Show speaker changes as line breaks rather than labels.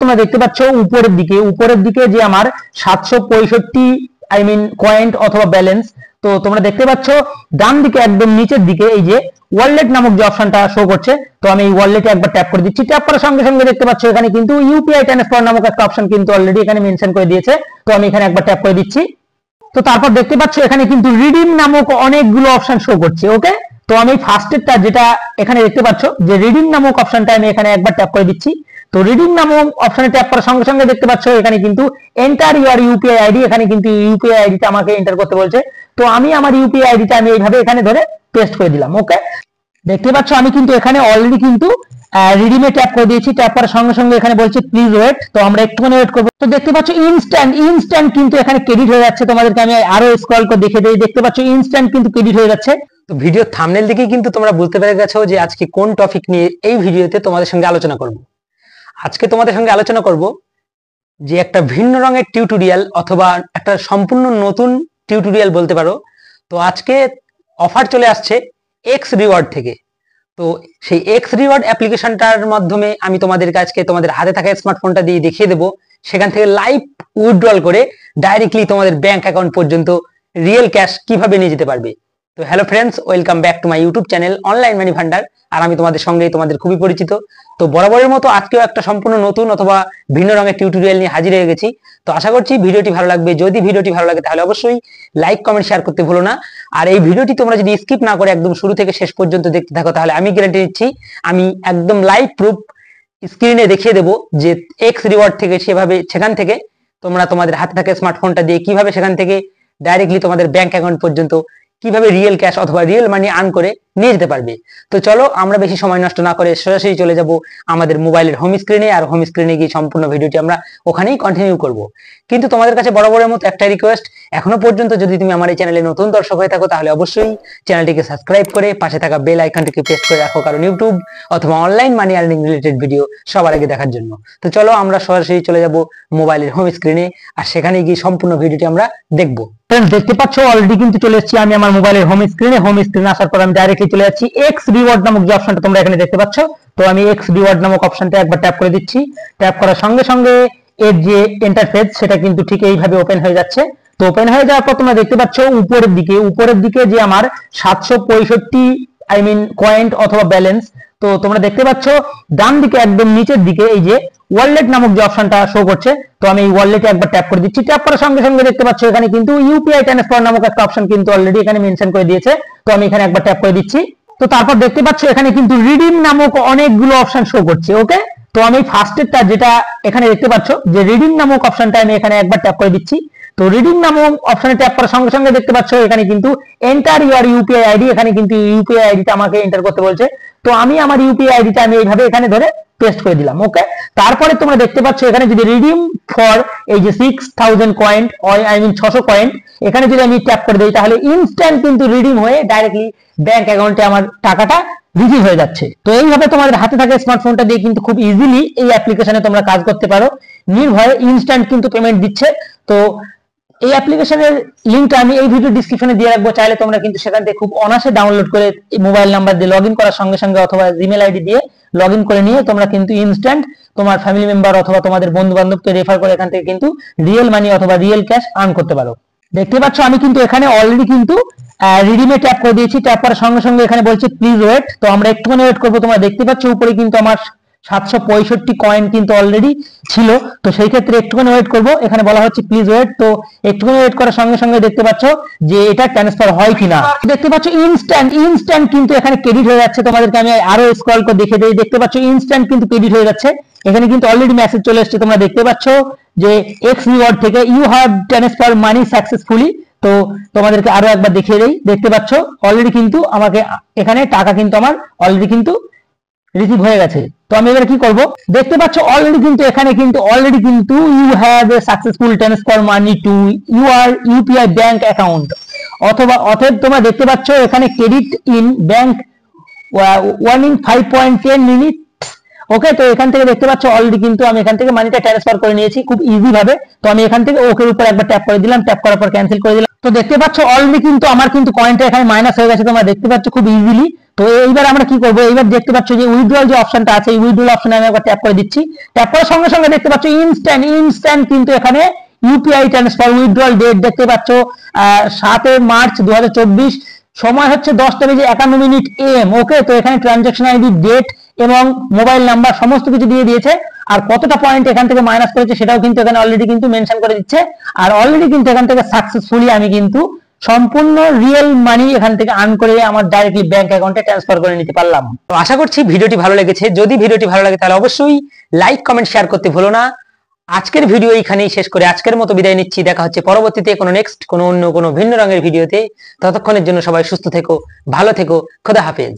তোমরা দেখতে পাচ্ছ উপরের দিকে যে আমার 765 কয়েন অথবা ব্যালেন্স। তো তোমরা দেখতে পাচ্ছ ডান দিকে একদম নিচের দিকে এই যে ওয়ালেট নামক যে অপশনটা শো করছে। তো আমি এই ওয়ালেটে একবার ট্যাপ করে দিচ্ছি। ট্যাপ করার সঙ্গে সঙ্গে দেখতে পাচ্ছ এখানে কিন্তু ইউপিআই ট্রান্সফার নামক একটা অপশন কিন্তু অলরেডি এখানে মেনশন করে দিয়েছে। তো আমি এখানে একবার ট্যাপ করে দিচ্ছি। তো তারপর দেখতে পাচ্ছ এখানে কিন্তু রিডিম নামক অনেকগুলো অপশন শো করছে। ওকে, তো আমি ফার্স্টেরটা যেটা এখানে দেখতে পাচ্ছ যে রিডিম নামক অপশনটা আমি এখানে একবার ট্যাপ করে দিচ্ছি। তো রিডিম নামক অপশনে ট্যাপ করার সঙ্গে সঙ্গে দেখতে পাচ্ছ এখানে কিন্তু এন্টার ইউর ইউপিআই আইডি, এখানে কিন্তু ইউপিআই আইডিটা আমাকে এন্টার করতে বলছে। তো আমি আমার ইউপিআই আইডিটা আমি এইভাবে এখানে ধরে পেস্ট করে দিলাম। ওকে, দেখতে পাচ্ছ আমি কিন্তু এখানে অলরেডি কিন্তু রিডিমে ট্যাপ করে দিয়েছি। ট্যাপ করার সঙ্গে সঙ্গে এখানে বলছে প্লিজ ওয়েট। তো আমরা একটুখানি ওয়েট করবো। তো দেখতে পাচ্ছ ইনস্ট্যান্ট কিন্তু এখানে ক্রেডিট হয়ে যাচ্ছে। তোমাদেরকে আমি আরো স্ক্রল করে দেখে দিই। দেখতে পাচ্ছ ইনস্ট্যান্ট কিন্তু ক্রেডিট হয়ে যাচ্ছে।
তো ভিডিও থাম্বনেল দেখে কিন্তু তোমরা বুঝতে পেরে গেছো যে আজকে কোন টপিক নিয়ে এই ভিডিওতে তোমাদের সঙ্গে আলোচনা করব। আজকে তোমাদের সঙ্গে আলোচনা করব যে একটা ভিন্ন রঙের টিউটোরিয়াল অথবা একটা সম্পূর্ণ নতুন টিউটোরিয়াল বলতে পারো। তো আজকে অফার চলে আসছে এক্স রিওয়ার্ড থেকে। তো সেই এক্স রিওয়ার্ড অ্যাপ্লিকেশনটার মাধ্যমে আমি তোমাদেরকে আজকে তোমাদের হাতে থাকা স্মার্টফোনটা দিয়ে দেখিয়ে দেবো সেখান থেকে লাইভ উইথড্রল করে ডাইরেক্টলি তোমাদের ব্যাংক অ্যাকাউন্ট পর্যন্ত রিয়েল ক্যাশ কিভাবে নিয়ে যেতে পারবে। তো hello friends, welcome back to my YouTube channel online money Bhandar. আর আমি তোমাদের সঙ্গেই তোমাদের খুবই পরিচিত। তো বরাবরের মতো আজকেও একটা সম্পূর্ণ নতুন অথবা ভিন্ন রঙের টিউটোরিয়াল নিয়ে হাজির হয়ে গেছি। তো আশা করছি ভিডিওটি ভালো লাগবে। যদি ভিডিওটি ভালো লাগে তাহলে অবশ্যই লাইক কমেন্ট শেয়ার করতে ভুলো না। আর এই ভিডিওটি তোমরা যদি স্কিপ না করে একদম শুরু থেকে শেষ পর্যন্ত দেখতে থাকো তাহলে আমি গ্যারান্টি দিচ্ছি আমি একদম লাইভ প্রুফ স্ক্রিনে দেখিয়ে দেবো যে এক্স রিওয়ার্ড থেকে সেখান থেকে তোমরা তোমাদের হাতে থাকা স্মার্টফোনটা দিয়ে কিভাবে সেখান থেকে ডাইরেক্টলি তোমাদের ব্যাংক অ্যাকাউন্ট পর্যন্ত কিভাবে রিয়েল ক্যাশ অথবা রিয়েল মানি আর্ন করে নিয়ে যেতে পারবে। তো চলো আমরা বেশি সময় নষ্ট না করে সরাসরি চলে যাব আমাদের মোবাইলের হোম স্ক্রিনে। আর হোম স্ক্রিনে গিয়ে সম্পূর্ণ ভিডিওটি আমরা ওখানেই কন্টিনিউ করব। কিন্তু তোমাদের কাছে বরাবরের মতো একটা রিকোয়েস্ট, এখনো পর্যন্ত যদি তুমি আমার এই চ্যানেলে নতুন দর্শক হয়ে থাকো তাহলে অবশ্যই চ্যানেলটিকে সাবস্ক্রাইব করে পাশে থাকা বেল আইকনটিকে প্রেস করে রাখো, কারণ ইউটিউব অথবা online money earning related video সবার আগে দেখার জন্য। তো চলো আমরা সরাসরি চলে যাব মোবাইলের হোম স্ক্রিনে আর সেখানে গিয়ে সম্পূর্ণ ভিডিওটি আমরা দেখবো।
দেখতে পাচ্ছ অলরেডি কিন্তু চলে এসেছি আমি আমার মোবাইলের হোম স্ক্রিনে আসার পর আমি ডাইরেক্টলি চলে যাচ্ছি এক্স রিওয়ার্ড নামক যে অপশনটা তোমরা এখানে দেখতে পাচ্ছ। তো আমি এক্স রিওয়ার্ড নামক অপশনটা একবার ট্যাপ করে দিচ্ছি। ট্যাপ করার সঙ্গে সঙ্গে এর যে ইন্টারফেস সেটা কিন্তু ঠিক এইভাবে ওপেন হয়ে যাচ্ছে। তো ওপেন হয়ে যাওয়ার পর তোমরা দেখতে পাচ্ছ উপরের দিকে যে আমার 765 কয়েন অথবা ব্যালেন্স। তো তোমরা দেখতে পাচ্ছ ডান দিকে একদম নিচের দিকে এই যে ওয়ালেট নামক যে অপশনটা শো করছে। তো আমি এই ওয়ালেটে একবার ট্যাপ করে দিচ্ছি। ট্যাপ করার সঙ্গে সঙ্গে দেখতে পাচ্ছ এখানে কিন্তু ইউপিআই ট্রান্সফার নামক একটা অপশন কিন্তু অলরেডি এখানে মেনশন করে দিয়েছে। তো আমি এখানে একবার ট্যাপ করে দিচ্ছি। তো তারপর দেখতে পাচ্ছ এখানে কিন্তু রিডিম নামক অনেকগুলো অপশন শো করছে। ওকে, তো আমি ফার্স্টেরটা যেটা এখানে দেখতে পাচ্ছ যে রিডিম নামক অপশনটা আমি এখানে একবার ট্যাপ করে দিচ্ছি। তো রিডিম নামক অপশনে ট্যাপ করার সঙ্গে সঙ্গে দেখতে পাচ্ছ এখানে কিন্তু এন্টার ইউর ইউপিআই আইডি, এখানে কিন্তু ইউপিআই আইডিটা আমাকে এন্টার করতে বলছে। তো আমি আমার ইউপিআই আইডিটা আমি এইভাবে এখানে ধরে পেস্ট করে দিলাম। ওকে, তারপরে তোমরা দেখতে পাচ্ছ এখানে যদি রিডিম ফর এই যে 6000 কয়েন 600 কয়েন এখানে যদি আমি ট্যাপ করে দিই তাহলে ইনস্ট্যান্ট কিন্তু রিডিম হয়ে ডাইরেক্টলি ব্যাংক অ্যাকাউন্টে আমার টাকাটা রিসিভ হয়ে যাচ্ছে। তো এইভাবে তোমাদের হাতে থাকা স্মার্টফোনটা দিয়ে কিন্তু খুব ইজিলি এই অ্যাপ্লিকেশনে তোমরা কাজ করতে পারো। নির্ভয়ে ইনস্ট্যান্ট কিন্তু পেমেন্ট দিচ্ছে। তো এই অ্যাপ্লিকেশনের লিংকটা আমি এই ভিডিও ডেসক্রিপশনে দিয়ে রাখবো। চাইলে তোমরা কিন্তু সেখান থেকে খুব অনায়াসে ডাউনলোড করে মোবাইল নাম্বার দিয়ে লগইন করার সঙ্গে সঙ্গে অথবা জিমেল আইডি দিয়ে লগইন করে নিয়ে তোমরা কিন্তু ইনস্ট্যান্ট তোমার ফ্যামিলি মেম্বার অথবা তোমাদের বন্ধু বান্ধবকে রেফার করে এখান থেকে কিন্তু রিয়েল মানি অথবা রিয়েল ক্যাশ আর্ন করতে পারো। দেখতে পাচ্ছ আমি কিন্তু এখানে অলরেডি কিন্তু রিডিমে ট্যাপ করে দিয়েছি। ট্যাপ করার সঙ্গে সঙ্গে এখানে বলছে প্লিজ ওয়েট। তো আমরা একটুখানি ওয়েট করবো। তোমরা দেখতে পাচ্ছ উপরে কিন্তু আমার 765 কয়েন কিন্তু অলরেডি ছিল। তো সেই ক্ষেত্রে একটুখানি ওয়েট করব। এখানে বলা হচ্ছে প্লিজ ওয়েট। তো একটুখানি ওয়েট করার সঙ্গে সঙ্গে দেখতে পাচ্ছ যে এটা ট্রান্সফার হয় কিনা। দেখতে পাচ্ছ ইনস্ট্যান্ট কিন্তু এখানে ক্রেডিট হয়ে যাচ্ছে। তোমাদেরকে আমি আরো স্ক্রল করে দেখে দিই। দেখতে পাচ্ছ ইনস্ট্যান্ট কিন্তু ক্রেডিট হয়ে যাচ্ছে। এখানে কিন্তু অলরেডি মেসেজ চলে এসেছে। তোমরা দেখতে পাচ্ছ যে এক্স রিওয়ার্ড থেকে you have transfer money successfully. তো তোমাদেরকে আরো একবার দেখিয়ে দেই। দেখতে পাচ্ছ অলরেডি কিন্তু আমাকে এখানে টাকা কিন্তু আমার অলরেডি কিন্তু রিসিভ হয়ে গেছে। তো আমি এবারে কি করব, দেখতে পাচ্ছ অলরেডি কিন্তু এখানে কিন্তু you have a successful transfer money to your UPI bank account অতএব তোমরা দেখতে পাচ্ছ এখানে credit in bank warning 5.10 minute. Okay, তো এখান থেকে দেখতে পাচ্ছ অলরেডি কিন্তু আমি এখান থেকে মানিটা ট্রান্সফার করে নিয়েছি খুব ইজি ভাবে। তো আমি এখান থেকে ওকের উপর একবার ট্যাপ করে দিলাম। ট্যাপ করার পর ক্যান্সেল করে দিলাম। তো দেখতে পাচ্ছ অলরেডি কিন্তু আমার কিন্তু কয়েনটা এখানে মাইনাস হয়ে গেছে। তোমরা দেখতে পাচ্ছ খুব ইজিলি। তো এইবার আমরা কি করব, এইবার দেখতে পাচ্ছ যে উইথড্রল যে অপশনটা আছে, এই উইথড্রল অপশনে আমি একবার ট্যাপ করে দিচ্ছি। ট্যাপ করার সঙ্গে সঙ্গে দেখতে পাচ্ছ ইনস্ট্যান্ট কিন্তু এখানে ইউপিআই ট্রান্সফার উইথড্রল ডেট দেখতে পাচ্ছ 7 মার্চ 2024, সময় হচ্ছে 10:51 AM। ওকে, তো এখানে ট্রানজাকশন আইডি, ডেট এবং মোবাইল নাম্বার সমস্ত কিছু দিয়ে দিয়েছে। আর কতটা পয়েন্ট এখান থেকে মাইনাস করেছে সেটাও কিন্তু এখানে অলরেডি কিন্তু মেনশন করে দিচ্ছে। আর অলরেডি কিন্তু এখান থেকে সাকসেসফুলি আমি কিন্তু সম্পূর্ণ রিয়েল মানি এখান থেকে আর্ন করে আমার ডাইরেক্টলি ব্যাংক অ্যাকাউন্টে ট্রান্সফার করে নিতে পারলাম।
তো আশা করছি ভিডিওটি ভালো লেগেছে। যদি ভিডিওটি ভালো লাগে তাহলে অবশ্যই লাইক, কমেন্ট, শেয়ার করতে ভুলো না। আজকের ভিডিও এইখানেই শেষ করে আজকের মতো বিদায় নিচ্ছি। দেখা হচ্ছে পরবর্তীতে কোনো অন্য কোনো ভিন্ন রঙের ভিডিওতে। ততক্ষণের জন্য সবাই সুস্থ থেকো, ভালো থেকো, খোদা হাফেজ।